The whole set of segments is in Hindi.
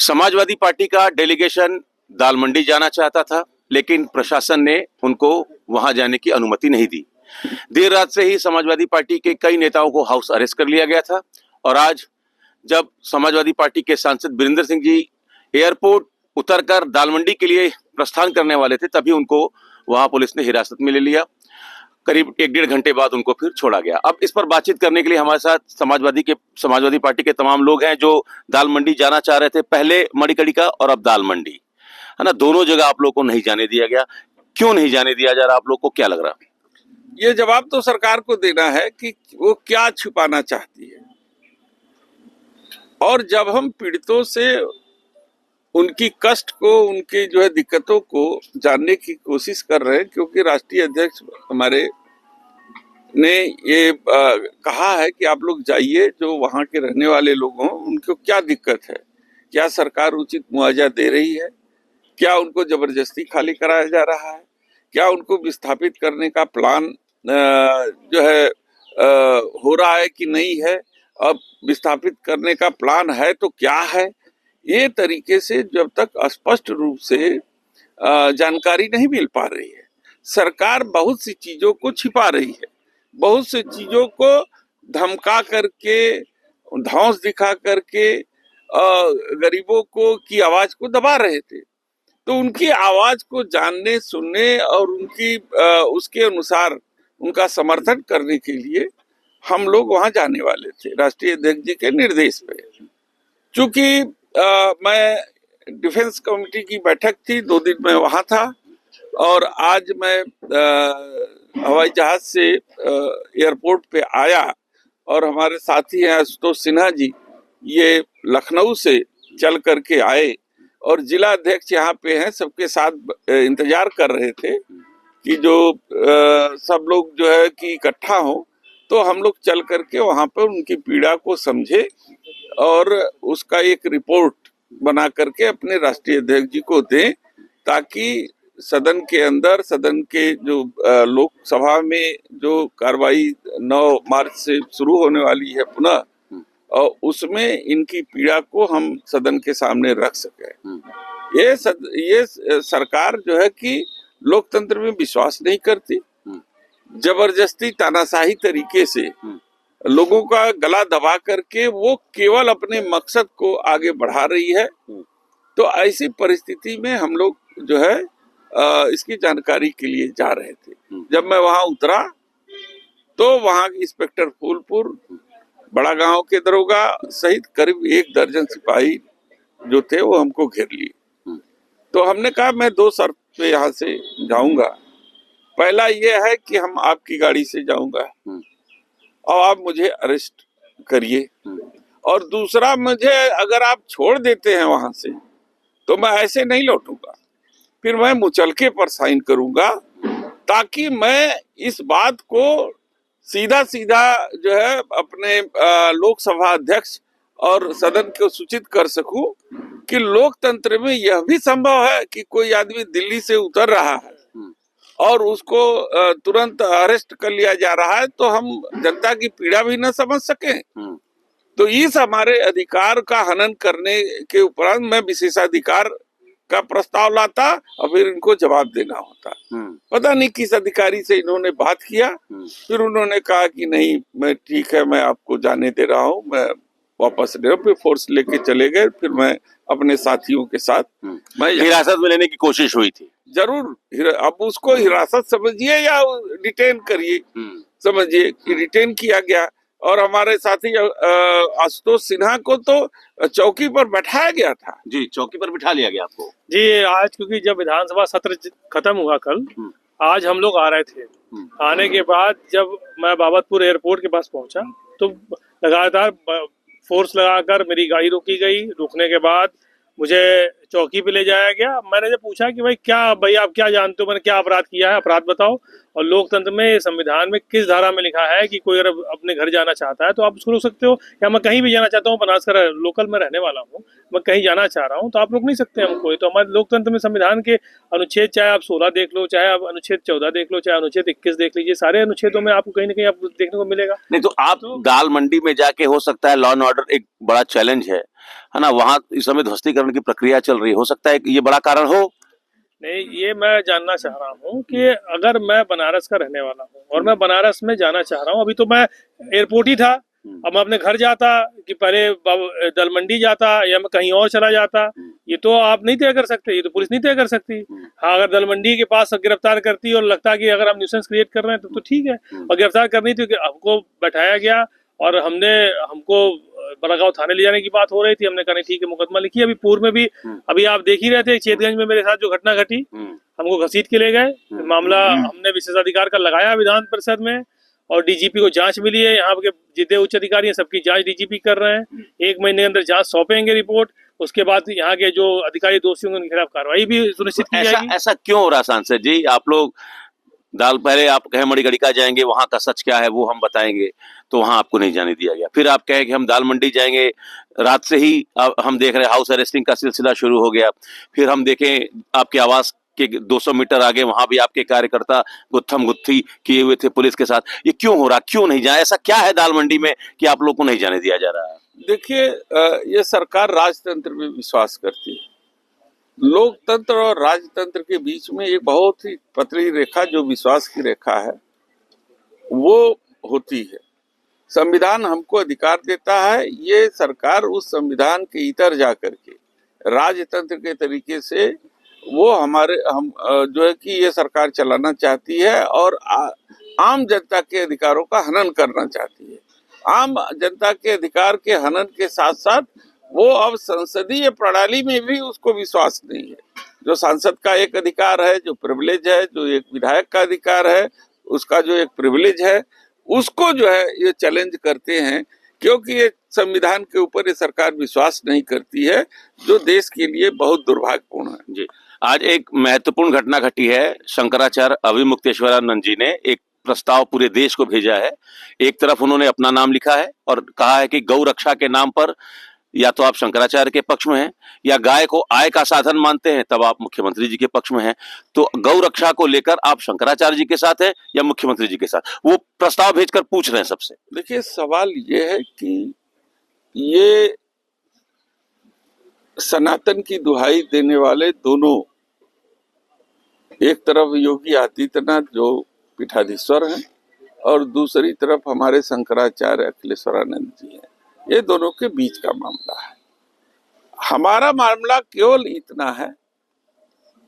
समाजवादी पार्टी का डेलीगेशन दाल मंडी जाना चाहता था, लेकिन प्रशासन ने उनको वहां जाने की अनुमति नहीं दी। देर रात से ही समाजवादी पार्टी के कई नेताओं को हाउस अरेस्ट कर लिया गया था और आज जब समाजवादी पार्टी के सांसद वीरेंद्र सिंह जी एयरपोर्ट उतरकर दाल मंडी के लिए प्रस्थान करने वाले थे, तभी उनको वहां पुलिस ने हिरासत में ले लिया। करीब 1-1.5 घंटे बाद उनको फिर छोड़ा गया। अब इस पर बातचीत करने के लिए हमारे साथ समाजवादी पार्टी के तमाम लोग हैं जो दाल मंडी जाना चाह रहे थे, पहले मणिकर्णिका और अब दाल मंडी, है ना। दोनों जगह आप लोग को नहीं जाने दिया गया, क्यों नहीं जाने दिया जा रहा? आप लोग को क्या लग रहा? ये जवाब तो सरकार को देना है कि वो क्या छुपाना चाहती है। और जब हम पीड़ितों से उनकी कष्ट को, उनकी जो है दिक्कतों को जानने की कोशिश कर रहे हैं, क्योंकि राष्ट्रीय अध्यक्ष हमारे ने ये कहा है कि आप लोग जाइए, जो वहाँ के रहने वाले लोग हों उनको क्या दिक्कत है, क्या सरकार उचित मुआवजा दे रही है, क्या उनको जबरदस्ती खाली कराया जा रहा है, क्या उनको विस्थापित करने का प्लान जो है हो रहा है कि नहीं है, अब विस्थापित करने का प्लान है तो क्या है। ये तरीके से जब तक स्पष्ट रूप से जानकारी नहीं मिल पा रही है, सरकार बहुत सी चीजों को छिपा रही है, बहुत सी चीजों को धमका करके, धौंस दिखा करके गरीबों को की आवाज को दबा रहे थे। तो उनकी आवाज को जानने, सुनने और उनकी उसके अनुसार उनका समर्थन करने के लिए हम लोग वहां जाने वाले थे राष्ट्रीय अध्यक्ष जी के निर्देश पे। चूंकि मैं डिफेंस कमेटी की बैठक थी, 2 दिन में वहां था और आज मैं हवाई जहाज से एयरपोर्ट पे आया और हमारे साथी हैं आशुतोष सिन्हा जी, ये लखनऊ से चल करके आए और जिला अध्यक्ष यहाँ पे हैं, सबके साथ इंतजार कर रहे थे कि जो सब लोग जो है कि इकट्ठा हो, तो हम लोग चल करके वहां पर उनकी पीड़ा को समझे और उसका एक रिपोर्ट बना करके अपने राष्ट्रीय अध्यक्ष जी को दें, ताकि सदन के अंदर, सदन के जो लोकसभा में जो कार्रवाई 9 मार्च से शुरू होने वाली है पुनः, और उसमें इनकी पीड़ा को हम सदन के सामने रख सके। ये सरकार जो है कि लोकतंत्र में विश्वास नहीं करती, जबरदस्ती तानाशाही तरीके से लोगों का गला दबा करके वो केवल अपने मकसद को आगे बढ़ा रही है। तो ऐसी परिस्थिति में हम लोग जो है इसकी जानकारी के लिए जा रहे थे। जब मैं वहां उतरा तो वहां इंस्पेक्टर फूलपुर, बड़ा गांव के दरोगा सहित करीब 1 दर्जन सिपाही जो थे वो हमको घेर लिए। तो हमने कहा मैं 2 शर्त पे यहाँ से जाऊंगा। पहला ये है कि हम आपकी गाड़ी से जाऊंगा और आप मुझे अरेस्ट करिए, और दूसरा, मुझे अगर आप छोड़ देते हैं वहां से तो मैं ऐसे नहीं लौटूंगा, फिर मैं मुचलके पर साइन करूंगा, ताकि मैं इस बात को सीधा सीधा जो है अपने लोकसभा अध्यक्ष और सदन को सूचित कर सकूं कि लोकतंत्र में यह भी संभव है कि कोई आदमी दिल्ली से उतर रहा है और उसको तुरंत अरेस्ट कर लिया जा रहा है, तो हम जनता की पीड़ा भी न समझ सकें। तो इस हमारे अधिकार का हनन करने के उपरांत मैं विशेषाधिकार का प्रस्ताव लाता और फिर इनको जवाब देना होता। पता नहीं किस अधिकारी से इन्होंने बात किया, फिर उन्होंने कहा कि नहीं, मैं ठीक है, मैं आपको जाने दे रहा हूँ, मैं वापस ले रहा हूँ। फिर फोर्स लेके चले गए। फिर मैं अपने साथियों के साथ मैं हिरासत में लेने की कोशिश हुई थी। जरूर, अब उसको हिरासत समझिए या डिटेन करिए, समझिए कि डिटेन किया गया। और हमारे साथी आशुतोष सिन्हा को तो चौकी पर बैठाया गया था। जी, चौकी पर बिठा लिया गया आपको? जी, आज क्योंकि जब विधानसभा सत्र खत्म हुआ कल, आज हम लोग आ रहे थे। आने के बाद जब मैं बाबतपुर एयरपोर्ट के पास पहुंचा तो लगातार फोर्स लगाकर मेरी गाड़ी रोकी गई। रुकने के बाद मुझे चौकी पे ले जाया गया। मैंने जब पूछा कि भाई आप क्या जानते हो, मैंने क्या अपराध किया है, अपराध बताओ। और लोकतंत्र में, संविधान में किस धारा में लिखा है कि कोई अगर अपने घर जाना चाहता है तो आप उसको रोक सकते हो, या मैं कहीं भी जाना चाहता हूँ, बनासकर लोकल में रहने वाला हूँ, मैं कहीं जाना चाह रहा हूँ तो आप रोक नहीं सकते हमको। तो हमारे लोकतंत्र में संविधान के अनुच्छेद, चाहे आप 16 देख लो, चाहे आप अनुच्छेद 14 देख लो, चाहे अनुच्छेद 21 देख लीजिए, सारे अनुच्छेदों में आपको कहीं ना कहीं आपको देखने को मिलेगा। नहीं तो आप दाल मंडी में जाके, हो सकता है लॉ एंड ऑर्डर एक बड़ा चैलेंज है, है ना, वहां इस समय ध्वस्तीकरण की प्रक्रिया चल रही है। हो सकता है कि ये बड़ा कारण हो। नहीं, ये मैं जानना चाह रहा हूँ कि अगर मैं बनारस का रहने वाला हूँ और मैं बनारस में जाना चाह रहा हूँ, अभी तो मैं एयरपोर्ट ही था, अब मैं अपने घर जाता कि पहले दलमंडी जाता या मैं कहीं और चला जाता, ये तो आप नहीं तय कर सकते, ये तो पुलिस नहीं तय कर सकती। हाँ, अगर दलमंडी के पास गिरफ्तार करती और लगता कि अगर हम न्यूसेंस क्रिएट कर रहे हैं तो ठीक है, और गिरफ्तार करनी थी, हमको बैठाया गया और हमको बड़गांव थाने ले जाने की बात हो रही थी, हमने कहा नहीं ठीक है मुकदमा लिखिए। अभी पूर्व में भी अभी आप देख ही रहे थे चेतगंज में मेरे साथ जो घटना घटी, हमको घसीट के ले गए, मामला हमने विशेषाधिकार का लगाया विधान परिषद में और डीजीपी को जांच मिली है, यहाँ के जितने उच्च अधिकारी हैं सबकी जांच डीजीपी कर रहे हैं, 1 महीने के अंदर जांच सौंपेंगे रिपोर्ट, उसके बाद यहाँ के जो अधिकारी दोषी होंगे उनके खिलाफ कार्रवाई भी सुनिश्चित की जाएगी। ऐसा क्यों हो रहा सांसद जी? आप लोग पहले आप कहे मणिकर्णिका जाएंगे, वहां का सच क्या है वो हम बताएंगे, तो वहां आपको नहीं जाने दिया गया। फिर आप कहे कि हम दाल मंडी जाएंगे, रात से ही हम देख रहे हैं हाउस अरेस्टिंग का सिलसिला शुरू हो गया। फिर हम देखें आपके आवास के 200 मीटर आगे वहां भी आपके कार्यकर्ता गुत्थम गुत्थी किए हुए थे पुलिस के साथ। ये क्यों हो रहा, क्यों नहीं जाए? ऐसा क्या है दाल मंडी में कि आप लोग को नहीं जाने दिया जा रहा है? देखिए, ये सरकार राजतंत्र में विश्वास करती है। लोकतंत्र और राजतंत्र के बीच में एक बहुत ही पतली रेखा, जो विश्वास की रेखा है, वो होती है। संविधान हमको अधिकार देता है, ये सरकार उस संविधान के इतर जा करके राजतंत्र के तरीके से वो हम जो है कि ये सरकार चलाना चाहती है और आम जनता के अधिकारों का हनन करना चाहती है। आम जनता के अधिकार के हनन के साथ साथ वो अब संसदीय प्रणाली में भी उसको विश्वास नहीं है। जो सांसद का एक अधिकार है, जो प्रिविलेज है, जो एक विधायक का अधिकार है, उसका जो एक प्रिविलेज है, उसको जो है ये चैलेंज करते हैं, क्योंकि ये संविधान के ऊपर ये सरकार विश्वास नहीं करती है, जो देश के लिए बहुत दुर्भाग्यपूर्ण है। जी, आज एक महत्वपूर्ण घटना घटी है। शंकराचार्य अभिमुक्तेश्वरानंद जी ने एक प्रस्ताव पूरे देश को भेजा है। एक तरफ उन्होंने अपना नाम लिखा है और कहा है कि गौ रक्षा के नाम पर या तो आप शंकराचार्य के पक्ष में हैं, या गाय को आय का साधन मानते हैं तब आप मुख्यमंत्री जी के पक्ष में हैं। तो गौ रक्षा को लेकर आप शंकराचार्य जी के साथ हैं या मुख्यमंत्री जी के साथ? वो प्रस्ताव भेजकर पूछ रहे हैं सबसे। देखिए, सवाल ये है कि ये सनातन की दुहाई देने वाले दोनों, एक तरफ योगी आदित्यनाथ जो पीठाधीश्वर हैं और दूसरी तरफ हमारे शंकराचार्य अखिलेश्वरानंद जी हैं, ये दोनों के बीच का मामला है। हमारा मामला केवल इतना है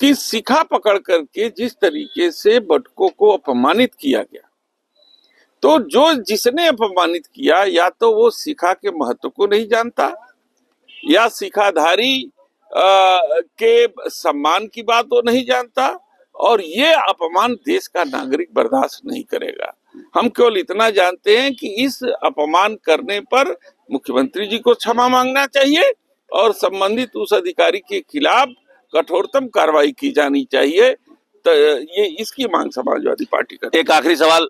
कि शिखा पकड़ करके जिस तरीके से बटुकों को अपमानित किया गया, तो जो जिसने अपमानित किया या तो वो शिखा के महत्व को नहीं जानता, या शिखाधारी के सम्मान की बात वो नहीं जानता, और ये अपमान देश का नागरिक बर्दाश्त नहीं करेगा। हम केवल इतना जानते हैं कि इस अपमान करने पर मुख्यमंत्री जी को क्षमा मांगना चाहिए और संबंधित उस अधिकारी के खिलाफ कठोरतम कार्रवाई की जानी चाहिए। तो ये इसकी मांग समाजवादी पार्टी का। एक आखिरी सवाल,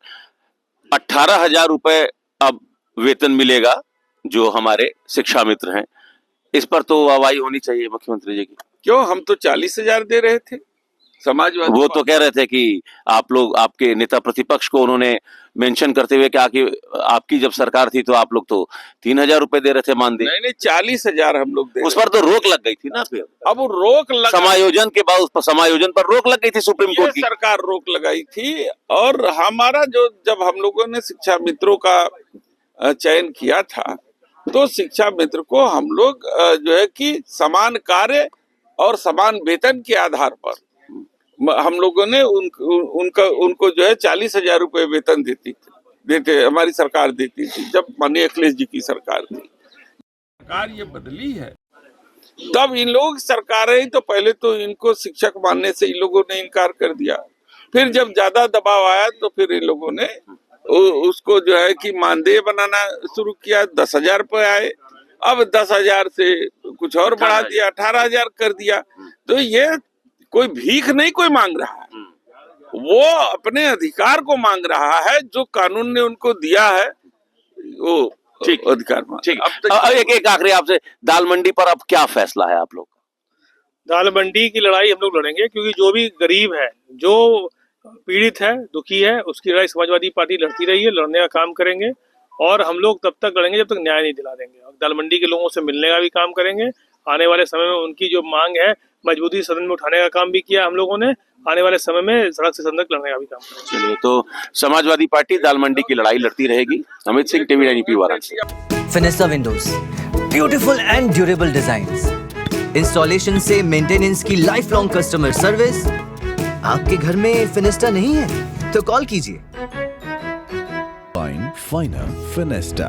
18,000 रुपए अब वेतन मिलेगा जो हमारे शिक्षा मित्र हैं, इस पर तो वाहवाही होनी चाहिए मुख्यमंत्री जी की। क्यों, हम तो 40,000 दे रहे थे समाजवादी। वो तो कह रहे थे कि आप लोग, आपके नेता प्रतिपक्ष को उन्होंने मेंशन करते हुए कहा कि आपकी जब सरकार थी तो आप लोग तो 3,000 रुपए दे रहे थे मानदेय। नहीं, 40,000 हम लोग दे। उस पर तो रोक लग गई थी ना। फिर अब रोक समायोजन के बाद उस पर समायोजन पर रोक लग गई थी सुप्रीम कोर्ट की। सरकार रोक लगाई थी, और हमारा जब हम लोगों ने शिक्षा मित्रों का चयन किया था, तो शिक्षा मित्र को हम लोग जो है कि समान कार्य और समान वेतन के आधार पर हम लोगों ने उनको जो है 40,000 रुपए वेतन देते हमारी सरकार देती थी, जब माननीय अखिलेश जी की सरकार थी। सरकार ये बदली है, तब इन लोग सरकार रही तो पहले तो इनको शिक्षक मानने से इन लोगों ने इनकार कर दिया। फिर जब ज्यादा दबाव आया तो फिर इन लोगों ने उसको जो है कि मानदेय बनाना शुरू किया। 10,000 रुपए आए, अब 10,000 से कुछ और बढ़ा दिया, 18,000 कर दिया। तो ये कोई भीख नहीं कोई मांग रहा है, वो अपने अधिकार को मांग रहा है जो कानून ने उनको दिया है, वो ठीक अधिकार मांग। ठीक, अब एक आखिरी आपसे, दाल मंडी पर अब क्या फैसला है आप लोग? दाल मंडी की लड़ाई हम लोग लड़ेंगे, क्योंकि जो भी गरीब है, जो पीड़ित है, दुखी है, उसकी लड़ाई समाजवादी पार्टी लड़ती रही है, लड़ने का काम करेंगे। और हम लोग तब तक लड़ेंगे जब तक न्याय नहीं दिला देंगे। दाल मंडी के लोगों से मिलने का भी काम करेंगे। आने वाले समय में उनकी जो मांग है मजबूती सदन में उठाने का काम भी किया हम लोगों ने। आने वाले समय में सड़क से सदन तक लड़ने का भी काम करेंगे। चलिए, तो समाजवादी पार्टी दाल मंडी की लड़ाई लड़ती रहेगी। Amit Singh, TV 9 UP, Varanasi. Fenesta windows, beautiful and durable designs, installation से मेंटेनेंस की लाइफ लॉन्ग कस्टमर सर्विस। आपके घर में फिनेस्टा नहीं है तो कॉल कीजिए। Finer Finesta.